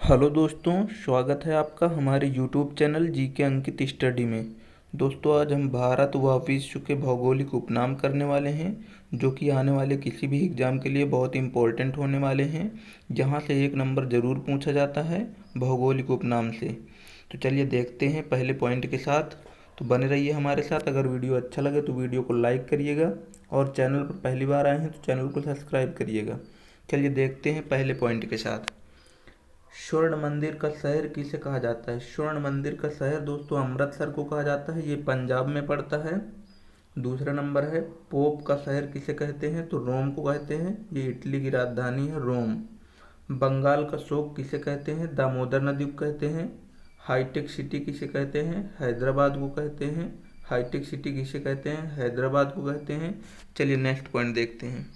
Hello दोस्तों, स्वागत है आपका हमारे यूट्यूब चैनल जीके अंकित स्टडी में। दोस्तों, आज हम भारत व विश्व के भौगोलिक उपनाम करने वाले हैं, जो कि आने वाले किसी भी एग्ज़ाम के लिए बहुत इंपॉर्टेंट होने वाले हैं, जहां से एक नंबर ज़रूर पूछा जाता है भौगोलिक उपनाम से। तो चलिए देखते हैं पहले पॉइंट के साथ। तो बने रहिए हमारे साथ। अगर वीडियो अच्छा लगे तो वीडियो को लाइक करिएगा और चैनल पर पहली बार आए हैं तो चैनल को सब्सक्राइब करिएगा। चलिए देखते हैं पहले पॉइंट के साथ। स्वर्ण मंदिर का शहर किसे कहा जाता है? स्वर्ण मंदिर का शहर दोस्तों अमृतसर को कहा जाता है, ये पंजाब में पड़ता है। दूसरा नंबर है, पोप का शहर किसे कहते हैं? तो रोम को कहते हैं, ये इटली की राजधानी है रोम। बंगाल का शोक किसे कहते हैं? दामोदर नदी को कहते हैं। हाईटेक सिटी किसे कहते हैं? हैदराबाद को कहते हैं। हाईटेक सिटी किसे कहते हैं? हैदराबाद को कहते हैं। चलिए नेक्स्ट पॉइंट देखते हैं।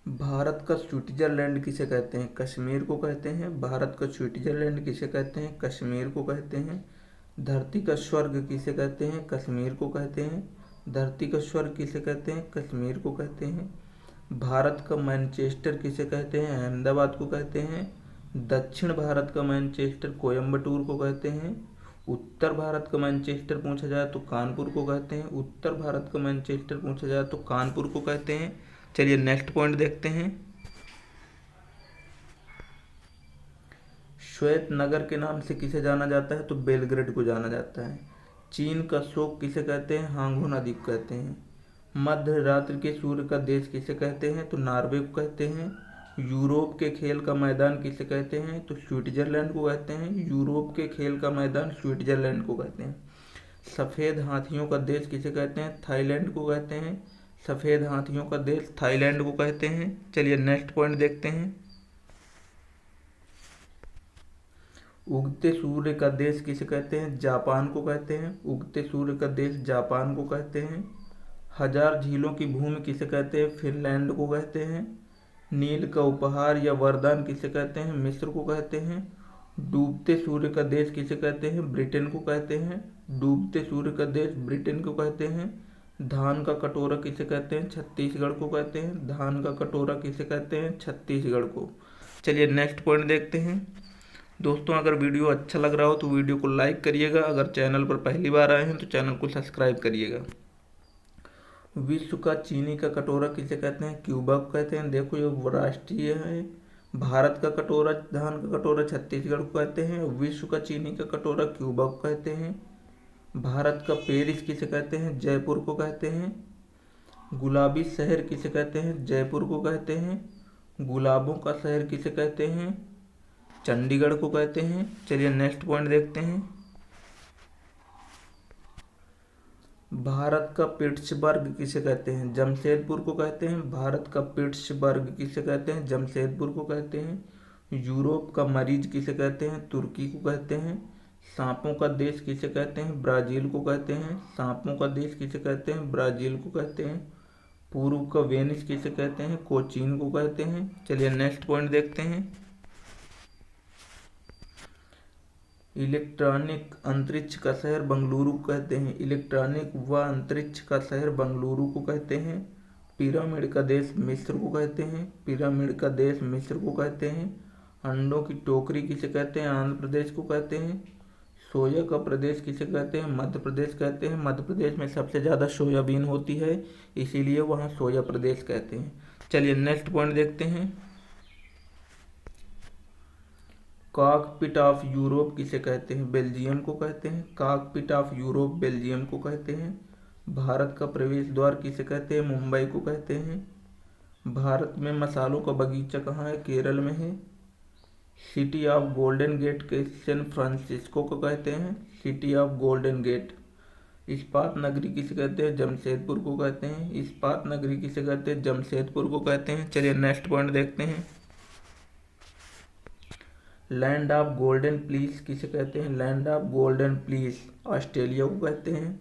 भारत का स्विट्जरलैंड किसे कहते हैं? कश्मीर को कहते हैं। भारत का स्विट्जरलैंड किसे कहते हैं? कश्मीर को कहते हैं। धरती का स्वर्ग किसे कहते हैं? कश्मीर को कहते हैं। धरती का स्वर्ग किसे कहते हैं? कश्मीर को कहते हैं। भारत का मैनचेस्टर किसे कहते हैं? अहमदाबाद को कहते हैं। दक्षिण भारत का मैनचेस्टर कोयम्बटूर को कहते हैं। उत्तर भारत का मैनचेस्टर पूछा जाए तो कानपुर को कहते हैं। उत्तर भारत का मैनचेस्टर पूछा जाए तो कानपुर को कहते हैं। चलिए नेक्स्ट पॉइंट देखते हैं। श्वेत नगर के नाम से किसे जाना जाता है? तो बेलग्रेड को जाना जाता है। चीन का शोक किसे कहते हैं? हांगू नदी को कहते हैं। मध्य रात्रि के सूर्य का देश किसे कहते हैं? तो नॉर्वे को कहते हैं। यूरोप के खेल का मैदान किसे कहते हैं? तो स्विट्जरलैंड को कहते हैं। यूरोप के खेल का मैदान स्विट्जरलैंड को कहते हैं। सफ़ेद हाथियों का देश किसे कहते हैं? थाईलैंड को कहते हैं। सफ़ेद हाथियों का देश थाईलैंड को कहते हैं। चलिए नेक्स्ट पॉइंट देखते हैं। उगते सूर्य का देश किसे कहते हैं? जापान को कहते हैं। उगते सूर्य का देश जापान को कहते हैं। हजार झीलों की भूमि किसे कहते हैं? फिनलैंड को कहते हैं। नील का उपहार या वरदान किसे कहते हैं? मिस्र को कहते हैं। डूबते सूर्य का देश किसे कहते हैं? ब्रिटेन को कहते हैं। डूबते सूर्य का देश ब्रिटेन को कहते हैं। धान का कटोरा किसे कहते हैं? छत्तीसगढ़ को कहते हैं। धान का कटोरा किसे कहते हैं? छत्तीसगढ़ को। चलिए नेक्स्ट पॉइंट देखते हैं। दोस्तों, अगर वीडियो अच्छा लग रहा हो तो वीडियो को लाइक करिएगा। अगर चैनल पर पहली बार आए हैं तो चैनल को सब्सक्राइब करिएगा। विश्व का चीनी का कटोरा किसे कहते हैं? क्यूबा को कहते हैं। देखो ये राष्ट्रीय है। भारत का कटोरा, धान का कटोरा छत्तीसगढ़ को कहते हैं। विश्व का चीनी का कटोरा क्यूबा को कहते हैं। भारत का पेरिस किसे कहते हैं? जयपुर को कहते हैं। गुलाबी शहर किसे कहते हैं? जयपुर को कहते हैं। गुलाबों का शहर किसे कहते हैं? चंडीगढ़ को कहते हैं। चलिए नेक्स्ट पॉइंट देखते हैं। भारत का पिट्सबर्ग किसे कहते हैं? जमशेदपुर को कहते हैं। भारत का पिट्सबर्ग किसे कहते हैं? जमशेदपुर को कहते हैं। यूरोप का मरीज किसे कहते हैं? तुर्की को कहते हैं। सांपों का देश किसे कहते हैं? ब्राज़ील को कहते हैं। सांपों का देश किसे कहते हैं? ब्राज़ील को कहते हैं। पूर्व का वेनिस किसे कहते हैं? कोचीन को कहते हैं। चलिए नेक्स्ट पॉइंट देखते हैं। इलेक्ट्रॉनिक अंतरिक्ष का शहर बंगलुरु को कहते हैं। इलेक्ट्रॉनिक व अंतरिक्ष का शहर बंगलुरु को कहते हैं। पिरामिड का देश मिस्र को कहते हैं। पिरामिड का देश मिस्र को कहते हैं। अंडों की टोकरी किसे कहते हैं? आंध्र प्रदेश को कहते हैं। सोया का प्रदेश किसे कहते हैं? मध्य प्रदेश कहते हैं। मध्य प्रदेश में सबसे ज़्यादा सोयाबीन होती है, इसीलिए वहाँ सोया प्रदेश कहते हैं। चलिए नेक्स्ट पॉइंट देखते हैं। कॉकपिट ऑफ यूरोप किसे कहते हैं? बेल्जियम को कहते हैं। कॉकपिट ऑफ यूरोप बेल्जियम को कहते हैं। भारत का प्रवेश द्वार किसे कहते हैं? मुंबई को कहते हैं। भारत में मसालों का बगीचा कहाँ है? केरल में है। सिटी ऑफ गोल्डन गेट के सैन फ्रांसिस्को को कहते हैं। City of golden gate. इस्पात नगरी किसे कहते हैं? जमशेदपुर को कहते हैं। इस्पात नगरी किसे कहते हैं? जमशेदपुर को कहते हैं। चलिए नेक्स्ट पॉइंट देखते हैं। लैंड ऑफ गोल्डन प्लीस किसे कहते हैं? Land of golden please Australia को कहते हैं।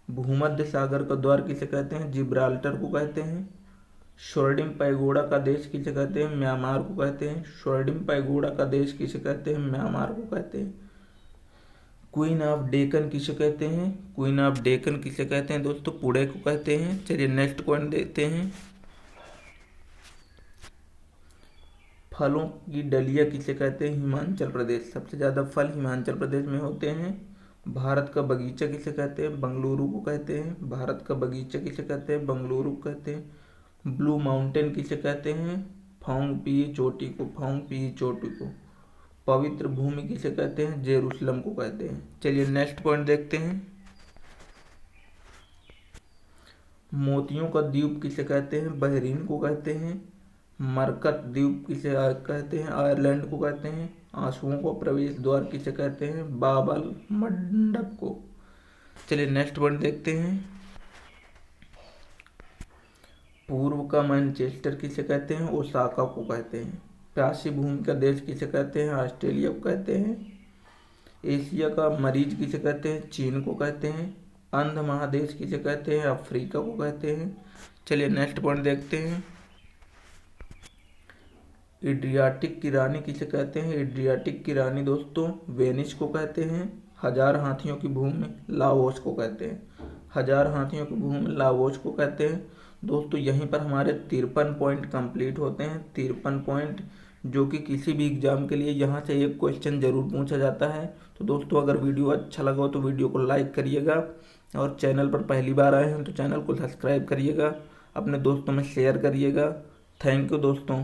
भूमध्य सागर का द्वार किसे कहते हैं? जिब्राल्टर को कहते हैं। स्वर्णिम पैगोडा का देश किसे कहते हैं? म्यांमार को कहते हैं। स्वर्णिम पैगोडा का देश किसे कहते हैं? म्यांमार को कहते हैं। क्वीन ऑफ डेक्कन किसे कहते हैं? क्वीन ऑफ डेक्कन किसे कहते हैं दोस्तों? पुणे को कहते हैं। चलिए नेक्स्ट पॉइंट देखते हैं। फलों की डलिया किसे कहते हैं? हिमाचल प्रदेश। सबसे ज़्यादा फल हिमाचल प्रदेश में होते हैं। भारत का बगीचा किसे कहते हैं? बंगलुरु को कहते हैं। भारत का बगीचा किसे कहते हैं? बंगलुरु को कहते हैं। ब्लू माउंटेन किसे कहते हैं? फोंगपी चोटी को। फोंगपी चोटी को। पवित्र भूमि किसे कहते हैं? जेरूसलम को कहते हैं। चलिए नेक्स्ट पॉइंट देखते हैं। मोतियों का द्वीप किसे कहते हैं? बहरीन को कहते हैं। मरकत द्वीप किसे कहते हैं? आयरलैंड को कहते हैं। आंसुओं का प्रवेश द्वार किसे कहते हैं? बाबल मंडप को। चलिए नेक्स्ट पॉइंट देखते हैं। पूर्व का मैनचेस्टर किसे कहते हैं? ओसाका को कहते हैं। प्यासी भूमि का देश किसे कहते हैं? ऑस्ट्रेलिया को कहते हैं। एशिया का मरीज किसे कहते हैं? चीन को कहते हैं। अंध महादेश किसे कहते हैं? अफ्रीका को कहते हैं। चलिए नेक्स्ट पॉइंट देखते हैं। एड्रियाटिक की रानी किसे कहते हैं? एड्रियाटिक की रानी दोस्तों वेनिस को कहते हैं। हजार हाथियों की भूमि लाओस को कहते हैं। हजार हाथियों की भूमि लाओस को कहते हैं। दोस्तों यहीं पर हमारे 53 पॉइंट कंप्लीट होते हैं। 53 पॉइंट, जो कि किसी भी एग्जाम के लिए यहाँ से एक क्वेश्चन जरूर पूछा जाता है। तो दोस्तों अगर वीडियो अच्छा लगा हो तो वीडियो को लाइक करिएगा, और चैनल पर पहली बार आए हैं तो चैनल को सब्सक्राइब करिएगा, अपने दोस्तों में शेयर करिएगा। थैंक यू दोस्तों।